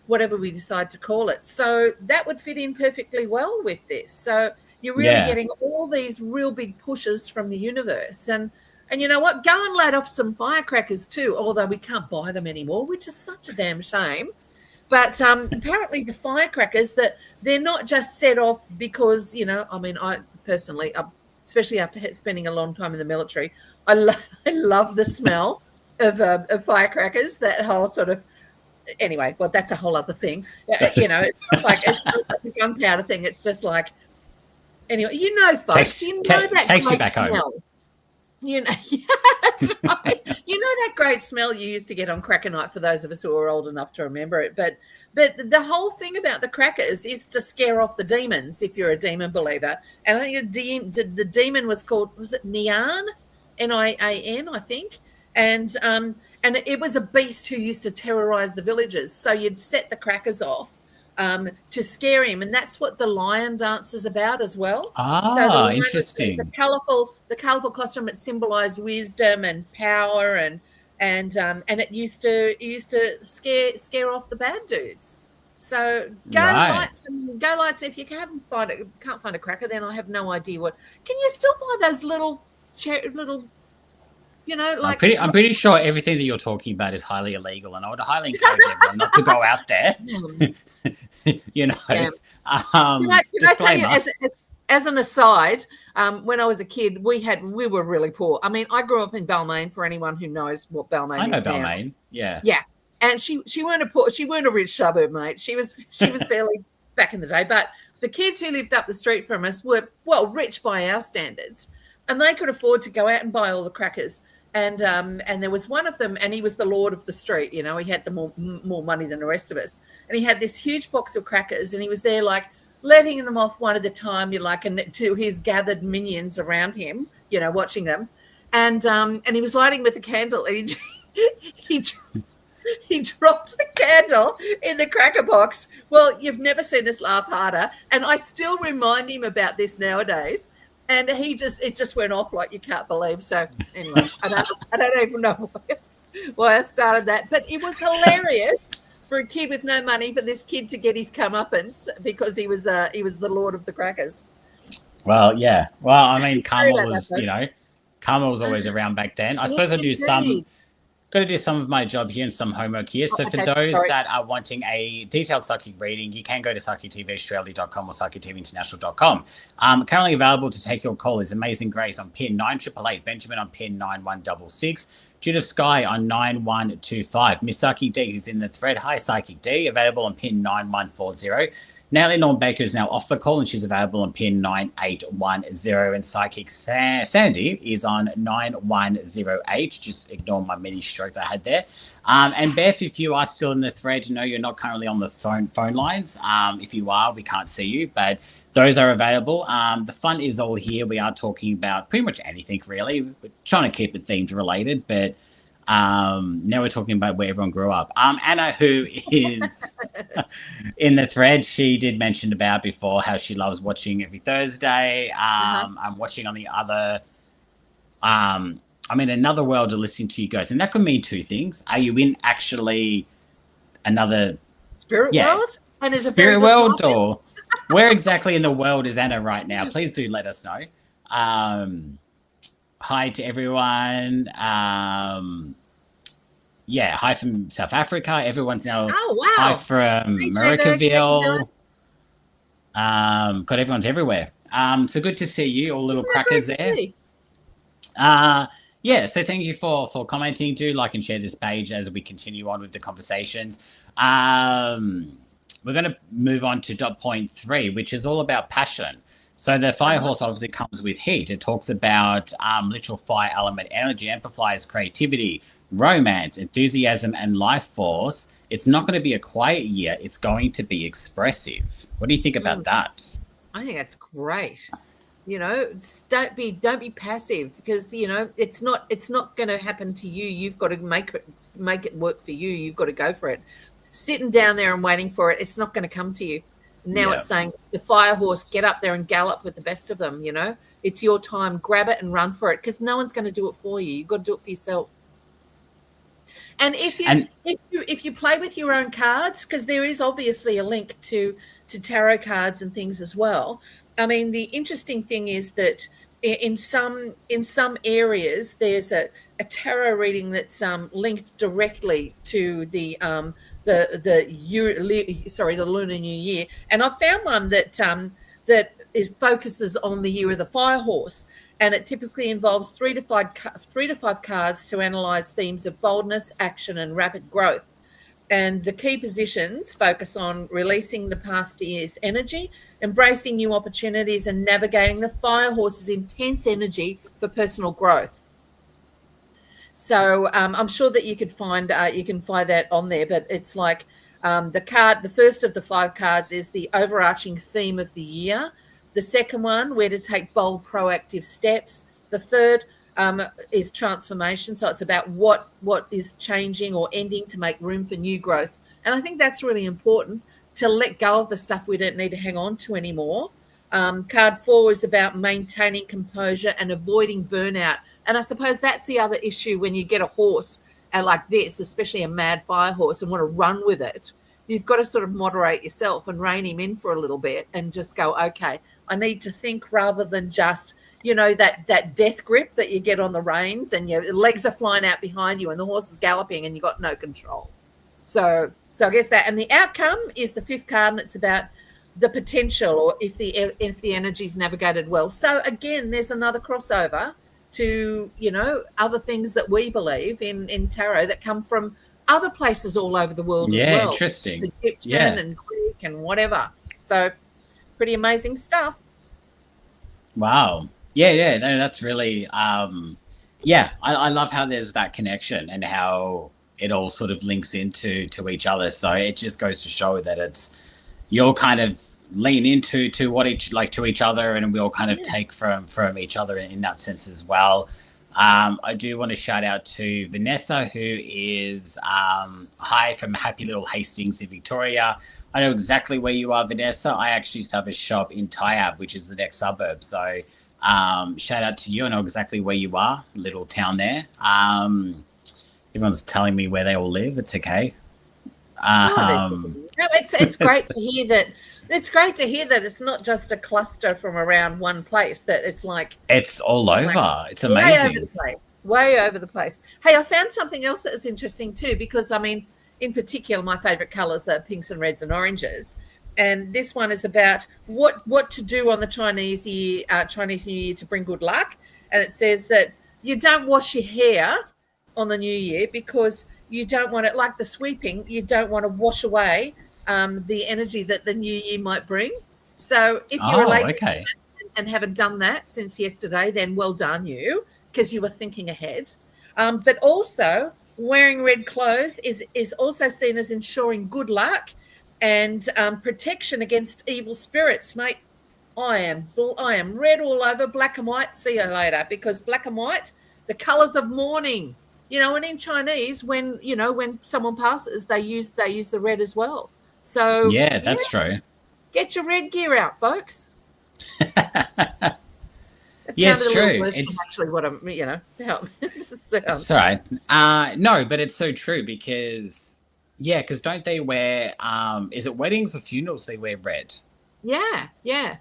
whatever we decide to call it. So that would fit in perfectly well with this. So you're really getting all these real big pushes from the universe. And you know what? Go and light off some firecrackers too, although we can't buy them anymore, which is such a damn shame. But apparently the firecrackers, that they're not just set off because, I personally, especially after spending a long time in the military, I love the smell of firecrackers, that whole sort of, anyway, well, that's a whole other thing. It's not like the gunpowder thing. It's just like, anyway, folks, that takes you great back smell. home. That's right. That great smell you used to get on cracker night, for those of us who are old enough to remember it. But the whole thing about the crackers is to scare off the demons, if you're a demon believer. And I think the demon was it Nian? Nian, I think. And it was a beast who used to terrorize the villagers. So you'd set the crackers off to scare him, and that's what the lion dance is about as well. So interesting. The colourful costume, it symbolised wisdom and power, and it used to scare off the bad dudes. So light some. If you can't find a cracker, then I have no idea what. Can you still buy those little? I'm pretty sure everything that you're talking about is highly illegal, and I would highly encourage everyone not to go out there. Can I tell you, as an aside, when I was a kid, we were really poor. I mean, I grew up in Balmain. For anyone who knows what Balmain is, I know Balmain. Yeah. And she weren't a rich suburb, mate. She was fairly back in the day, but the kids who lived up the street from us were, well, rich by our standards, and they could afford to go out and buy all the crackers. And there was one of them, and he was the lord of the street. He had the more money than the rest of us, and he had this huge box of crackers, and he was there like letting them off one at a time, and to his gathered minions around him, watching them, and he was lighting with a candle, and he dropped the candle in the cracker box. Well, you've never seen us laugh harder, and I still remind him about this nowadays. And it just went off like you can't believe. So anyway, I don't even know why I started that, but it was hilarious for a kid with no money, for this kid to get his comeuppance because he was the lord of the crackers. Well, yeah. Well, I mean, karma was always around back then. I suppose got to do some of my job here and some homework here. So for those that are wanting a detailed psychic reading, you can go to psychictvaustralia.com or psychictvinternational.com. Currently available to take your call is Amazing Grace on pin 9888, Benjamin on pin 9166, Judith Sky on 9125, Miss Psychic D, who's in the thread. Hi, Psychic D, available on pin 9140. Natalie Norm Baker is now off the call and she's available on pin 9810. And Psychic Sandy is on 9108. Just ignore my mini stroke that I had there. And Beth, if you are still in the thread, no, you're not currently on the phone lines. If you are, we can't see you, but those are available. The fun is all here. We are talking about pretty much anything, really. We're trying to keep it themed related, but now we're talking about where everyone grew up. Anna, who is in the thread, she did mention about before how she loves watching every Thursday. I'm watching on the other, I'm in another world of listening to you guys. And that could mean two things. Are you in actually another spirit world? And is spirit world, or where exactly in the world is Anna right now? Please do let us know. Hi to everyone. Hi from South Africa. Everyone's now. Oh, wow. Hi from Americaville. Got everyone's everywhere. So good to see you, all little crackers there. So thank you for commenting. Do like and share this page as we continue on with the conversations. We're going to move on to dot point 3, which is all about passion. So the fire horse obviously comes with heat. It talks about literal fire element energy, amplifies creativity, romance, enthusiasm, and life force. It's not going to be a quiet year. It's going to be expressive. What do you think about that? I think that's great. Don't be passive, because it's not going to happen to you. You've got to make it work for you. You've got to go for it. Sitting down there and waiting for it, it's not going to come to you. Now it's saying, the fire horse, get up there and gallop with the best of them. It's your time. Grab it and run for it, because no one's going to do it for you. You've got to do it for yourself. And if you play with your own cards, because there is obviously a link to tarot cards and things as well. I mean, the interesting thing is that in some areas there's a tarot reading that's linked directly to the Lunar New Year, and I found one that focuses on the year of the fire horse, and it typically involves 3 to 5 cards to analyze themes of boldness, action, and rapid growth. And the key positions focus on releasing the past year's energy, embracing new opportunities, and navigating the fire horse's intense energy for personal growth. So I'm sure that you can find that on there, but it's like the first of the 5 cards is the overarching theme of the year. The second one, where to take bold, proactive steps. The third is transformation. So it's about what is changing or ending to make room for new growth. And I think that's really important, to let go of the stuff we don't need to hang on to anymore. Card 4 is about maintaining composure and avoiding burnout. And I suppose that's the other issue when you get a horse like this, especially a mad fire horse, and want to run with it. You've got to sort of moderate yourself and rein him in for a little bit and just go, okay, I need to think, rather than just, that death grip that you get on the reins and your legs are flying out behind you and the horse is galloping and you've got no control. So I guess that, and the outcome is the 5th card, and it's about the potential, or if the energy is navigated well. So again, there's another crossover to, other things that we believe in tarot that come from other places all over the world as well. Yeah, interesting. Egyptian and Greek and whatever. So pretty amazing stuff. Wow. Yeah. No, that's really, I love how there's that connection and how it all sort of links into each other. So it just goes to show that you'll kind of lean into to each other, and we all kind of take from each other in that sense as well. I do want to shout out to Vanessa, who is hi from happy little Hastings in Victoria. I know exactly where you are, Vanessa. I actually used to have a shop in Tyab, which is the next suburb. So shout out to you. I know exactly where you are, little town there. Everyone's telling me where they all live. It's okay. It's great to hear that. It's great to hear that it's not just a cluster from around one place, that it's like it's all over. It's amazing. Way over the place. Hey, I found something else that is interesting too, because I mean, in particular, my favorite colors are pinks and reds and oranges. And this one is about what to do on the Chinese New Year to bring good luck. And it says that you don't wash your hair on the New Year, because you don't want it, like the sweeping, you don't want to wash away the energy that the new year might bring. So if you're a Oh, lazy okay. and haven't done that since yesterday, then well done you, because you were thinking ahead. But also, wearing red clothes is also seen as ensuring good luck and protection against evil spirits, mate. I am red all over, black and white. See you later, because black and white, the colors of mourning. And in Chinese, when someone passes, they use the red as well. So Yeah, yeah, that's true. get your red gear out, folks. It Yeah, sounded it's a little true. worse than actually what I'm, how it just sounds. It's all right. No, but it's so true because because don't they wear is it weddings or funerals they wear red? Yeah, yeah.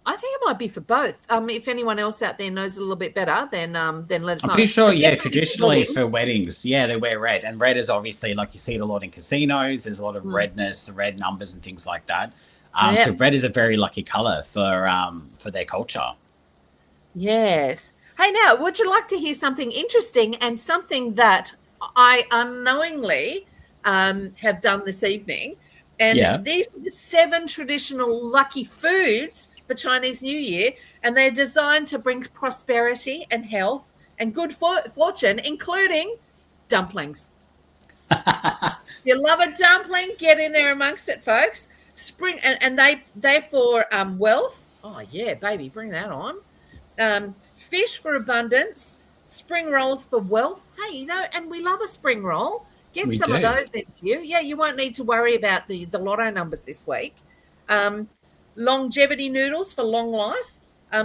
I think it might be for both. If anyone else out there knows a little bit better, then let us I'm know. pretty sure, But yeah, definitely for traditionally weddings. for weddings, yeah, they wear red. And red is obviously like you see it a lot in casinos, there's a lot of Mm. redness, red numbers and things like that. So Yeah. red is a very lucky colour for their culture. Yes. Hey, now, would you like to hear something interesting and something that I unknowingly have done this evening? And Yeah. these are the 7 traditional lucky foods for Chinese New Year, and they're designed to bring prosperity and health and good fortune, including dumplings. You love a dumpling, get in there amongst it, folks. Spring and they're for wealth. Oh yeah, baby, bring that on. Fish for abundance, spring rolls for wealth. Hey, and we love a spring roll. Get We some of do. those into you. Yeah, you won't need to worry about the lotto numbers this week. Longevity noodles for long life.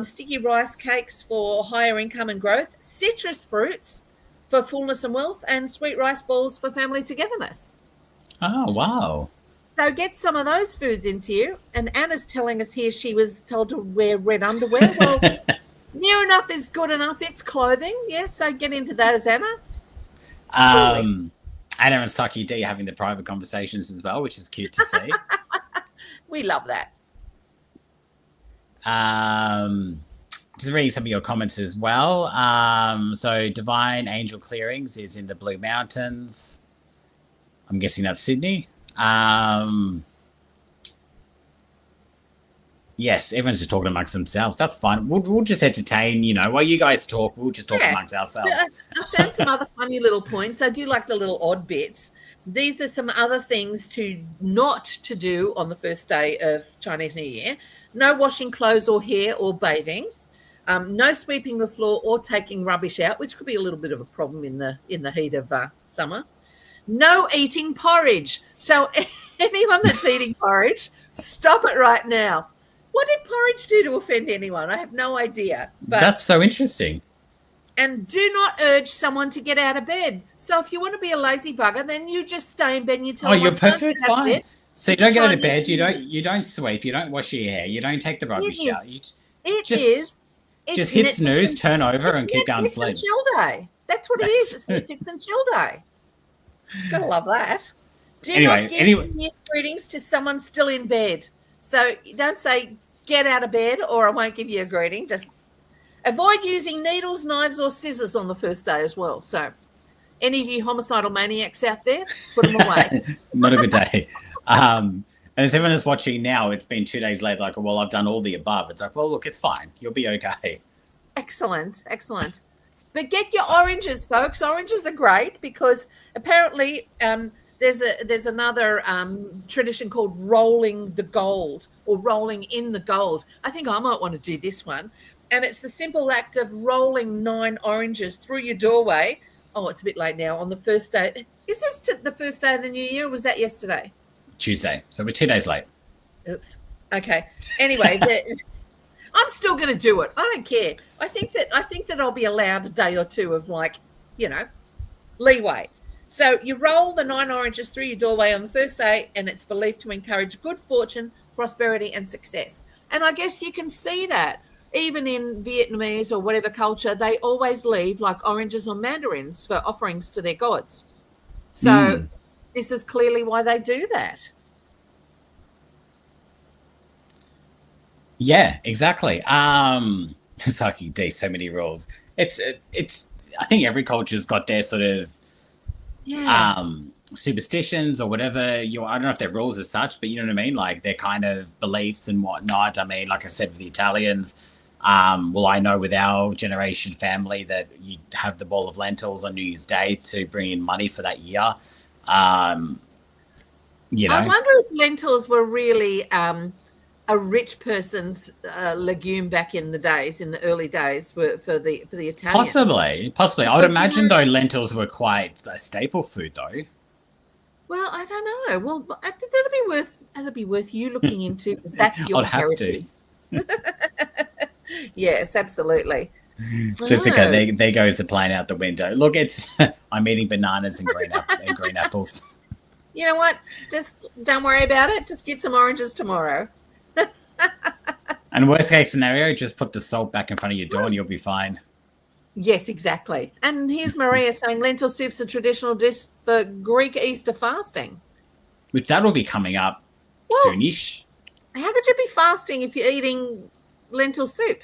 Sticky rice cakes for higher income and growth. Citrus fruits for fullness and wealth, and sweet rice balls for family togetherness. Oh, wow. So get some of those foods into you. And Anna's telling us here she was told to wear red underwear. Well, near enough is good enough. It's clothing. Yes, so get into those, Anna. Truly. Anna and Saki D having the private conversations as well, which is cute to see. We love that. Just reading some of your comments as well. So Divine Angel Clearings is in the Blue Mountains. I'm guessing that's Sydney. Yes, everyone's just talking amongst themselves. That's fine. We'll just entertain, while you guys talk, we'll just talk amongst ourselves. I found some other funny little points. I do like the little odd bits. These are some other things not to do on the first day of Chinese New Year. No washing clothes or hair or bathing. No sweeping the floor or taking rubbish out, which could be a little bit of a problem in the heat of summer. No eating porridge. So anyone that's eating porridge, stop it right now. What did porridge do to offend anyone? I have no idea. But that's so interesting. And do not urge someone to get out of bed. So if you want to be a lazy bugger, then you just stay in bed and you tell them, you're perfectly fine. So you don't get out of bed, you don't sweep, you don't wash your hair, you don't take the rubbish out. It's just hit snooze, turn over, and keep going to sleep. It's chill day. That's what it is. It's Netflix and chill day. Gotta love that. Do not give New Year's greetings to someone still in bed. So don't say get out of bed or I won't give you a greeting. Just avoid using needles, knives, or scissors on the first day as well. So any of you homicidal maniacs out there, put them away. Not a good day. And as everyone is watching now, it's been 2 days later, like, well, I've done all the above. It's like, well, look, it's fine. You'll be okay. Excellent. But get your oranges, folks. Oranges are great because apparently there's another tradition called rolling the gold or rolling in the gold. I think I might want to do this one. And it's the simple act of rolling 9 oranges through your doorway. Oh, it's a bit late now on the first day. Is this the first day of the new year or was that yesterday? Tuesday. So we're 2 days late. Oops. Okay. Anyway, I'm still going to do it. I don't care. I think that I'll be allowed a day or two of leeway. So you roll the 9 oranges through your doorway on the first day, and it's believed to encourage good fortune, prosperity, and success. And I guess you can see that even in Vietnamese or whatever culture, they always leave oranges or mandarins for offerings to their gods. So this is clearly why they do that. Yeah, exactly. Saki D, so many rules. It's I think every culture's got their sort of superstitions or whatever. I don't know if they're rules as such, but you know what I mean. Like they're kind of beliefs and whatnot. I mean, like I said with the Italians, well, I know with our generation family that you have the bowl of lentils on New Year's Day to bring in money for that year. You know, I wonder if lentils were really a rich person's legume back in the days, in the early days, for the Italians. Possibly. I would imagine though lentils were quite a staple food though. Well, I don't know. Well, I think that'll be worth you looking into, because that's your heritage. Yes, absolutely. Jessica, there goes the plane out the window. Look, I'm eating bananas and green apples. You know what? Just don't worry about it. Just get some oranges tomorrow. And worst case scenario, just put the salt back in front of your door and you'll be fine. Yes, exactly. And here's Maria saying lentil soup's a traditional dish for Greek Easter fasting. Which that will be coming up soonish. How could you be fasting if you're eating lentil soup?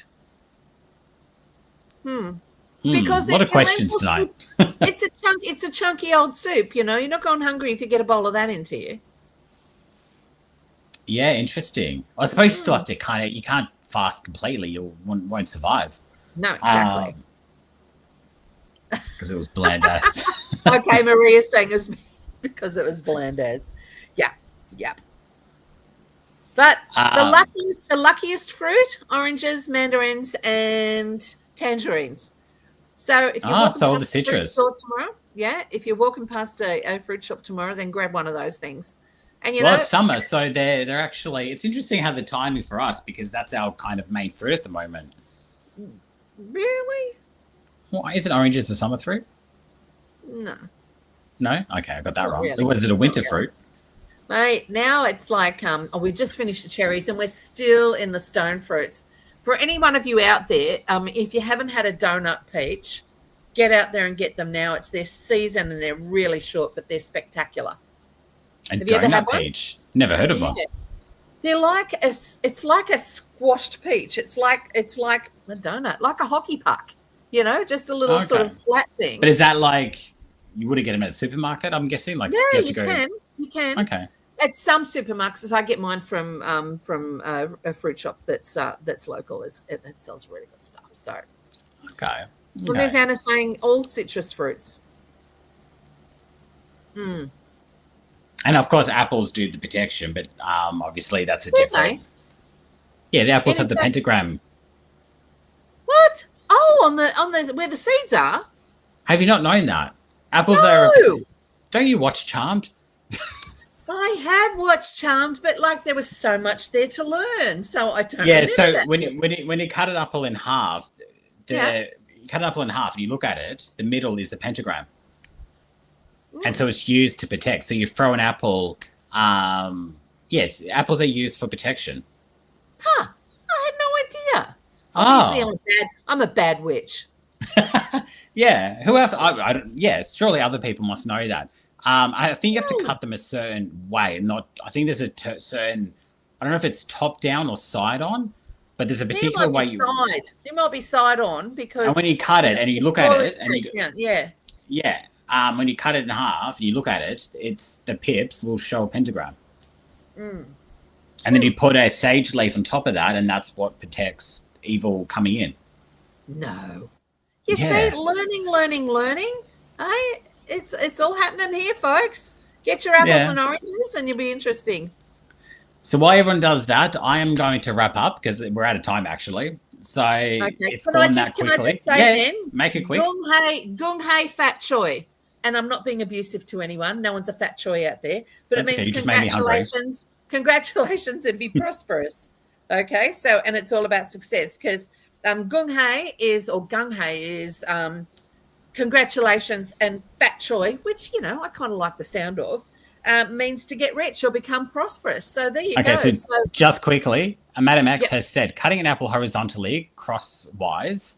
Because a lot of questions tonight. it's a chunky old soup, you know. You're not going hungry if you get a bowl of that into you. Yeah, interesting. I suppose you still have to you can't fast completely. You won't survive. No, exactly. Because it was bland as. Okay, Maria's saying it's because it was bland as. Yeah. But the luckiest fruit, oranges, mandarins, and tangerines. So if you're walking so past the citrus tomorrow, if you're walking past a fruit shop tomorrow, then grab one of those things. And it's summer, so they're actually. It's interesting how the timing for us, because that's our kind of main fruit at the moment. Really? Well, isn't oranges a summer fruit? No. No? Okay, I got that wrong. Really. What is it, a winter fruit? Mate, now it's like we just finished the cherries and we're still in the stone fruits. For any one of you out there, if you haven't had a donut peach, get out there and get them now. It's their season and they're really short, but they're spectacular. A donut peach? Never heard of one. They're like it's like a squashed peach. It's like a donut, like a hockey puck, you know, just a little sort of flat thing. But is that like you would get them at the supermarket? I'm guessing. Like you can. Okay. At some supermarkets, I get mine from a fruit shop that's local. It sells really good stuff. So. Okay. Well, there's Anna saying all citrus fruits. And of course, apples do the protection, but obviously that's a different. Yeah, the apples have the pentagram. What? Oh, on the where the seeds are. Have you not known that? Apples are. Don't you watch Charmed? I have watched Charmed, but like there was so much there to learn, so I don't. Yeah, so that when you cut an apple in half, you cut an apple in half and you look at it, the middle is the pentagram. And so it's used to protect. So you throw an apple. Yes, apples are used for protection. Huh. I had no idea. Obviously, I'm a bad witch. Yeah. Who else? I don't. Yes, surely other people must know that. I think you have to cut them a certain way. I think there's a certain. I don't know if it's top down or side on, but there's a particular way you. It might be side on because. And when you cut it and you look at it and you. Yeah. When you cut it in half and you look at it, it's the pips will show a pentagram. And then you put a sage leaf on top of that, and that's what protects evil coming in. No. You see, learning. It's all happening here, folks. Get your apples and oranges and you'll be interesting. So while everyone does that, I am going to wrap up because we're out of time, actually. So it's gone that quickly. Can I just say then? Make it quick. Gung hei fat choy. And I'm not being abusive to anyone. No one's a fat choy out there. But it means congratulations. Congratulations and be prosperous. Okay? So, and it's all about success because gung hei is congratulations, and fat choy, which, you know, I kind of like the sound of, means to get rich or become prosperous. So there you go. So just quickly, Madam X has said, cutting an apple horizontally, crosswise,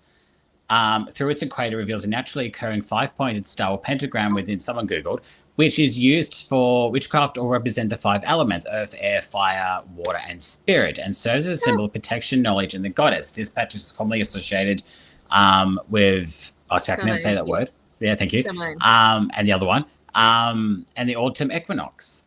through its equator reveals a naturally occurring 5-pointed star or pentagram within, someone Googled, which is used for witchcraft or represent the 5 elements, earth, air, fire, water, and spirit, and serves as a symbol of protection, knowledge, and the goddess. This patch is commonly associated with... I can never say that word. Yeah, thank you. And the other one. and the autumn equinox.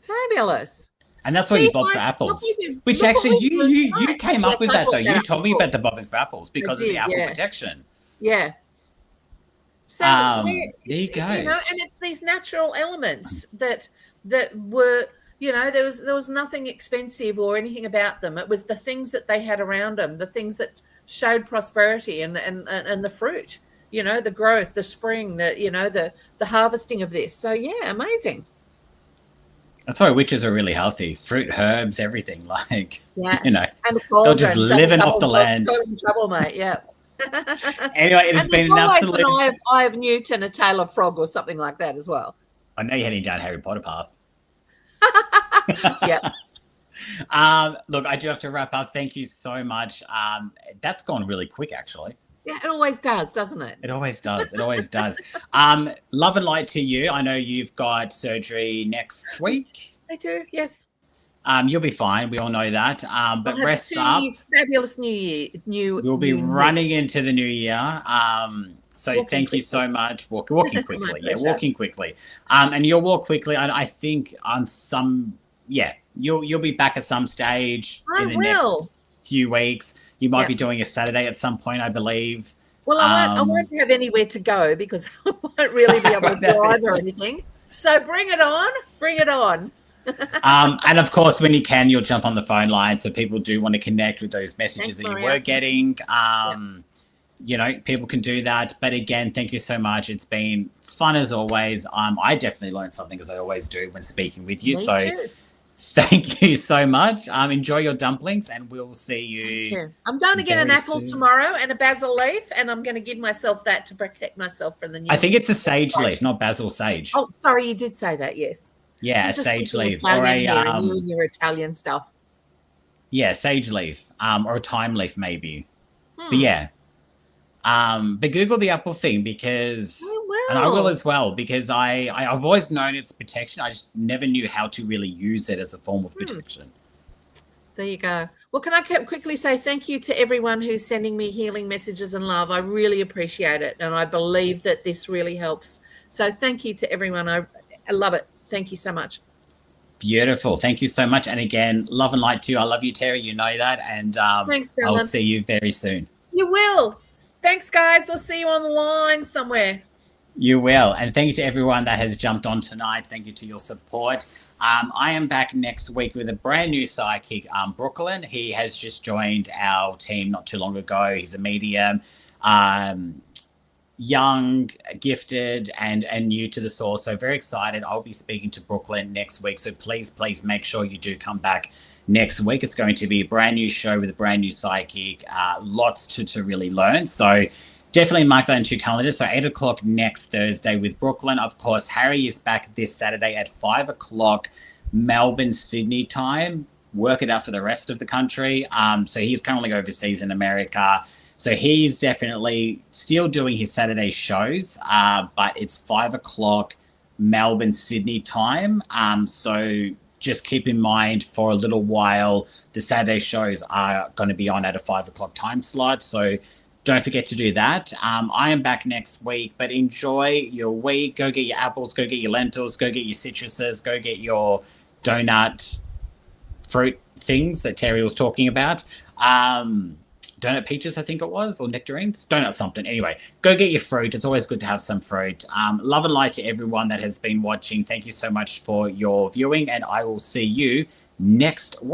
Fabulous. And that's why you bobbed for apples. Which actually you came up with that though. You told me about the bobbing for apples because of the apple protection. Yeah. So there you go. You know, and it's these natural elements that were, you know, there was nothing expensive or anything about them. It was the things that they had around them, the things that showed prosperity and the fruit, you know, the growth, the spring, the harvesting of this. So yeah, amazing. That's why witches are really healthy. Fruit, herbs, everything. Like, yeah, you know, and they're just living off the land. Trouble, mate. Yeah. Anyway, it has been an absolute. An Eye of Newton, a Tail of Frog, or something like that as well. I know you're heading down Harry Potter path. Yeah. Look, I do have to wrap up. Thank you so much. That's gone really quick, actually. Yeah, it always does, doesn't it? It always does. It always does. Love and light to you. I know you've got surgery next week. I do, yes. You'll be fine. We all know that. But rest up. Fabulous new year. We'll be running into the new year. So thank you so much. Walking quickly. Yeah, walking quickly. And you'll walk quickly. I think on some, you'll be back at some stage in the next few weeks. You might be doing a Saturday at some point, I believe. Well, I won't have anywhere to go because I won't really be able to drive or anything. So bring it on. Bring it on. And of course, when you can, you'll jump on the phone line. So people do want to connect with those messages that you were getting. You know, people can do that. But again, thank you so much. It's been fun as always. I definitely learned something, as I always do when speaking with you. Me too. Thank you so much. Enjoy your dumplings, and we'll see you. I'm going to get an apple tomorrow and a basil leaf, and I'm going to give myself that to protect myself from the new. I think it's a sage leaf, not basil sage. Oh, sorry, you did say that. Yes. Yeah, a sage leaf or a your Italian stuff. Yeah, sage leaf, or a thyme leaf maybe. But yeah, but Google the apple thing because, and I will as well because I've always known its protection. I just never knew how to really use it as a form of protection. There you go. Well, can I quickly say thank you to everyone who's sending me healing messages and love. I really appreciate it, and I believe that this really helps. So thank you to everyone. I love it. Thank you so much. Beautiful. Thank you so much. And again, love and light to you. I love you, Terri. You know that. And thanks, I'll see you very soon. You will. Thanks, guys. We'll see you on the line somewhere. You will. And thank you to everyone that has jumped on tonight. Thank you to your support. I am back next week with a brand new sidekick, Brooklyn. He has just joined our team not too long ago. He's a medium. Young, gifted, and new to the source. So very excited. I'll be speaking to Brooklyn next week. So please make sure you do come back next week. It's going to be a brand new show with a brand new psychic. Lots to really learn. So definitely mark that into your calendar. So 8 o'clock next Thursday with Brooklyn. Of course, Harry is back this Saturday at 5 o'clock Melbourne, Sydney time. Work it out for the rest of the country. So he's currently overseas in America. So he's definitely still doing his Saturday shows, but it's 5 o'clock Melbourne, Sydney time. So just keep in mind for a little while, the Saturday shows are going to be on at a 5 o'clock time slot. So don't forget to do that. I am back next week, but enjoy your week. Go get your apples, go get your lentils, go get your citruses, go get your donut fruit things that Terri was talking about. Donut peaches, I think it was, or nectarines, donut something. Anyway, go get your fruit. It's always good to have some fruit. Love and light to everyone that has been watching. Thank you so much for your viewing, and I will see you next week.